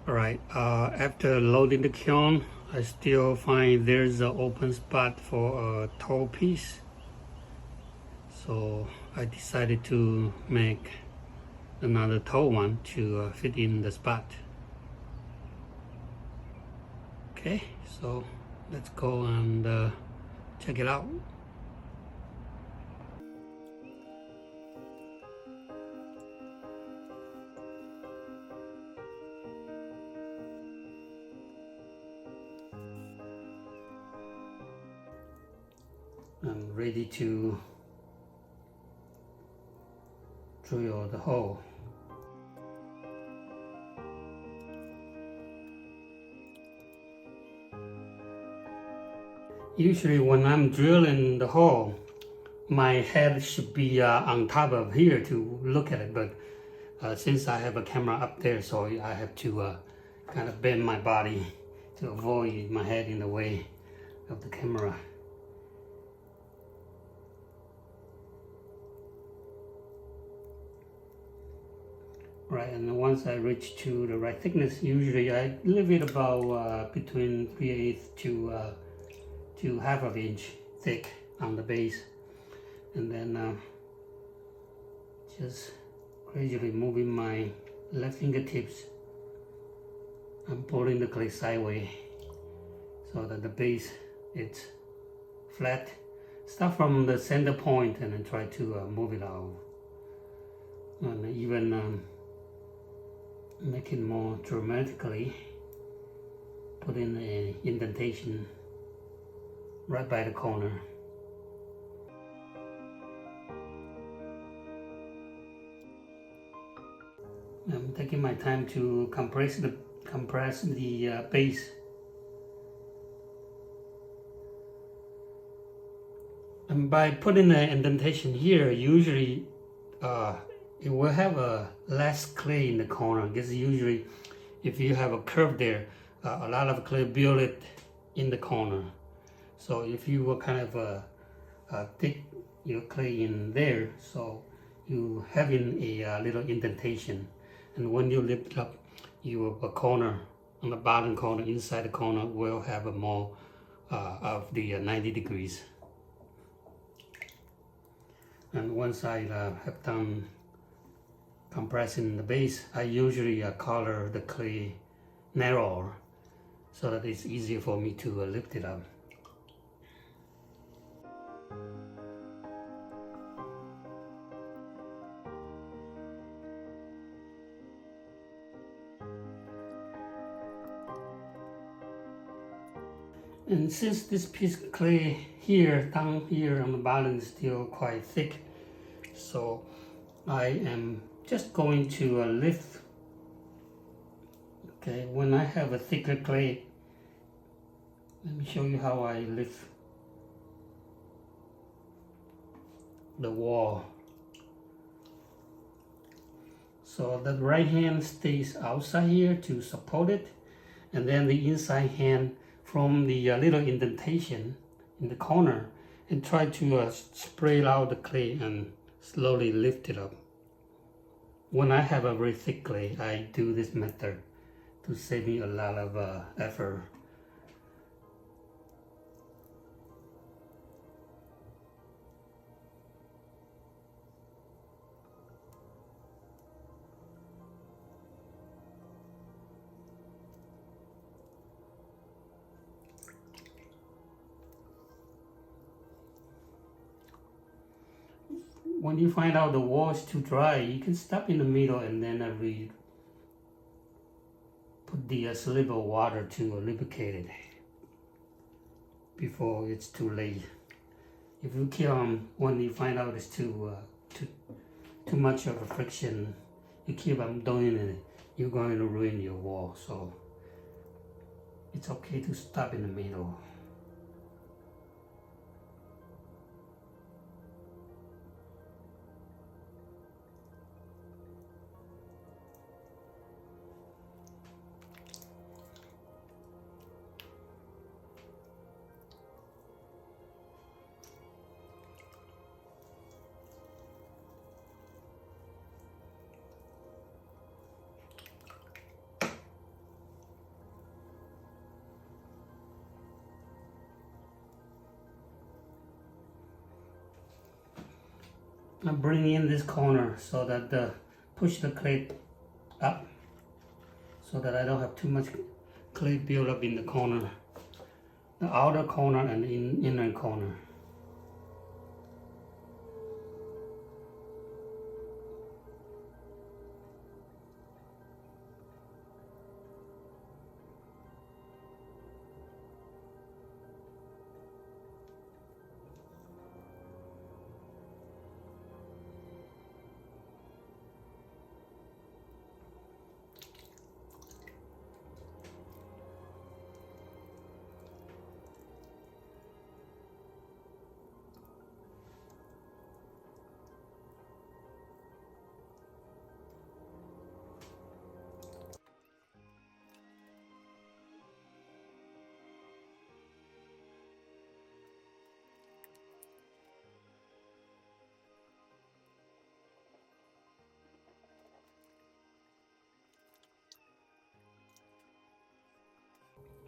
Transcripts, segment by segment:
Alright, after loading the kiln, I still find there's an open spot for a toe piece. So I decided to make another toe one to fit in the spot. Okay, so let's go and check it out. I'm ready to drill the hole. Usually when I'm drilling the hole, my head should be on top of here to look at it, but since I have a camera up there, so I have to kind of bend my body to avoid my head in the way of the camera. Right, and once I reach to the right thickness, usually I leave it about between 3/8 to half of inch thick on the base, and then just gradually moving my left fingertips and pulling the clay sideways so that the base is flat. Start from the center point and then try to move it out, and even make it more dramatically, put in an indentation right by the corner. I'm taking my time to compress the base. And by putting an indentation here, usually it will have a less clay in the corner, because usually if you have a curve there, a lot of clay build it in the corner. So if you will kind of thick your clay in there, so you having a little indentation, and when you lift up your corner on the bottom corner, inside the corner will have a more of the 90 degrees. And once I have done compressing the base, I usually color the clay narrower so that it's easier for me to lift it up. And since this piece of clay here, down here on the bottom is still quite thick, so I am just going to lift. Okay, when I have a thicker clay, let me show you how I lift the wall. So the right hand stays outside here to support it, and then the inside hand from the little indentation in the corner, and try to spray out the clay and slowly lift it up. When I have a very thick clay, I do this method to save me a lot of effort. When you find out the wall is too dry, you can stop in the middle and then put the sliver of water to lubricate it before it's too late. If you keep on, when you find out it's too much of a friction, you keep on doing it, you're going to ruin your wall. So it's okay to stop in the middle. I'm bringing in this corner so that push the clay up so that I don't have too much clay build up in the corner, the outer corner and the inner corner.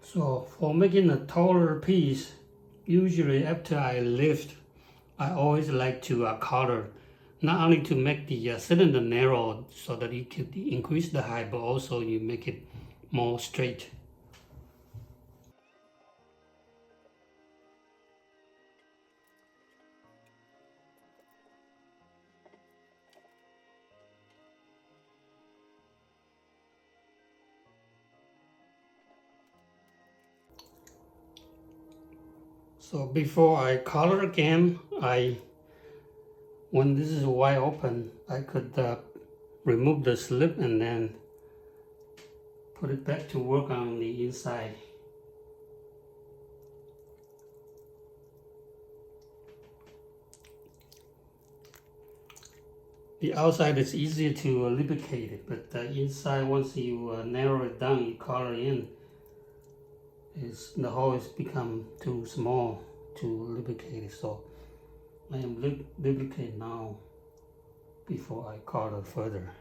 So for making a taller piece, usually after I lift, I always like to color, not only to make the cylinder narrow so that it could increase the height, but also you make it more straight. So before I color again, when this is wide open, I could remove the slip and then put it back to work on the inside. The outside is easier to lubricate it, but the inside, once you narrow it down, you color in, the hole has become too small to lubricate it. So I am lubricating now before I color further.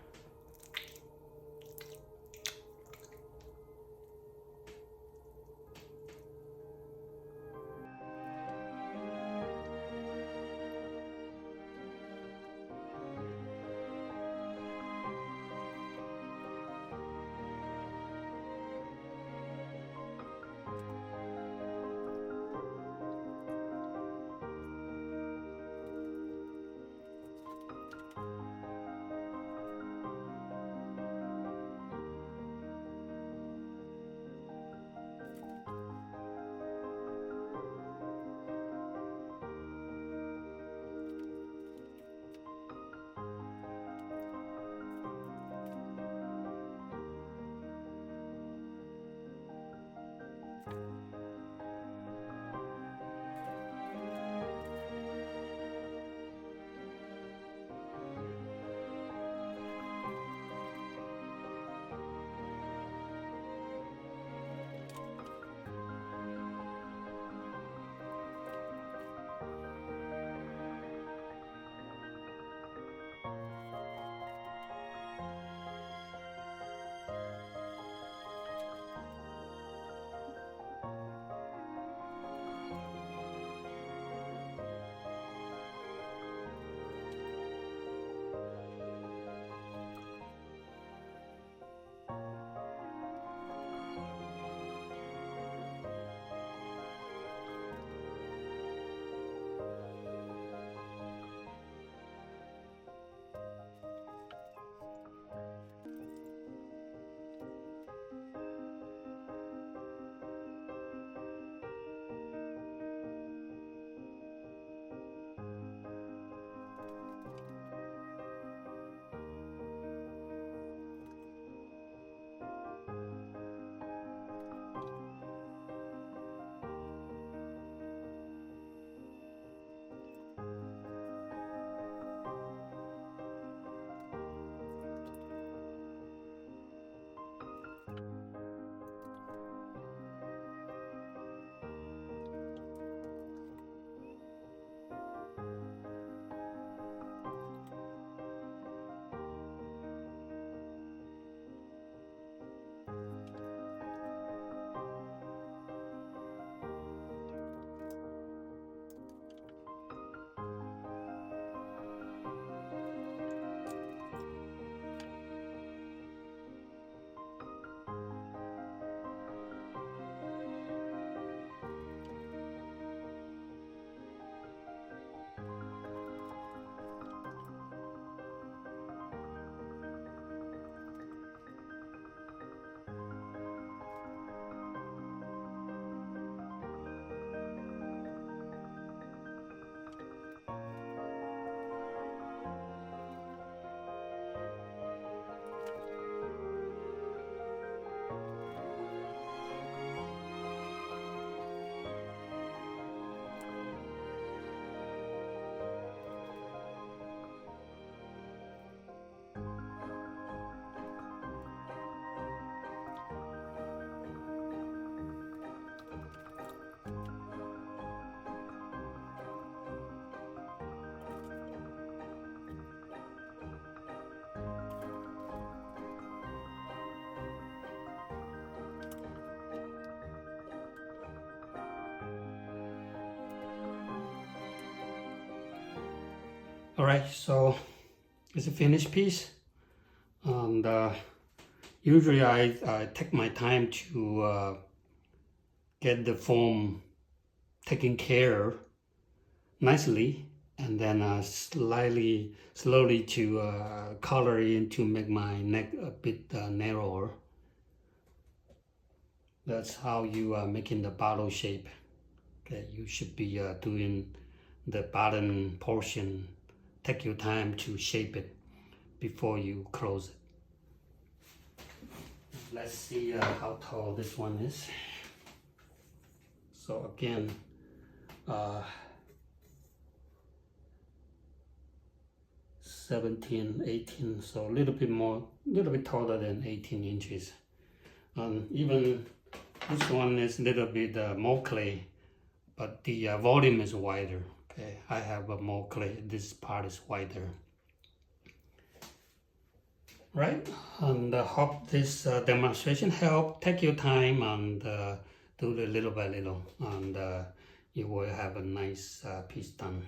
All right, so it's a finished piece, and usually I take my time to get the foam taken care of nicely, and then slowly to color in to make my neck a bit narrower. That's how you are making the bottle shape. Okay, you should be doing the bottom portion. Take your time to shape it before you close it. Let's see how tall this one is. So again, 17, 18, so a little bit taller than 18 inches. Even this one is a little bit more clay, but the volume is wider. Okay, I have more clay. This part is wider. Right, and I hope this demonstration helped. Take your time and do it little by little, and you will have a nice piece done.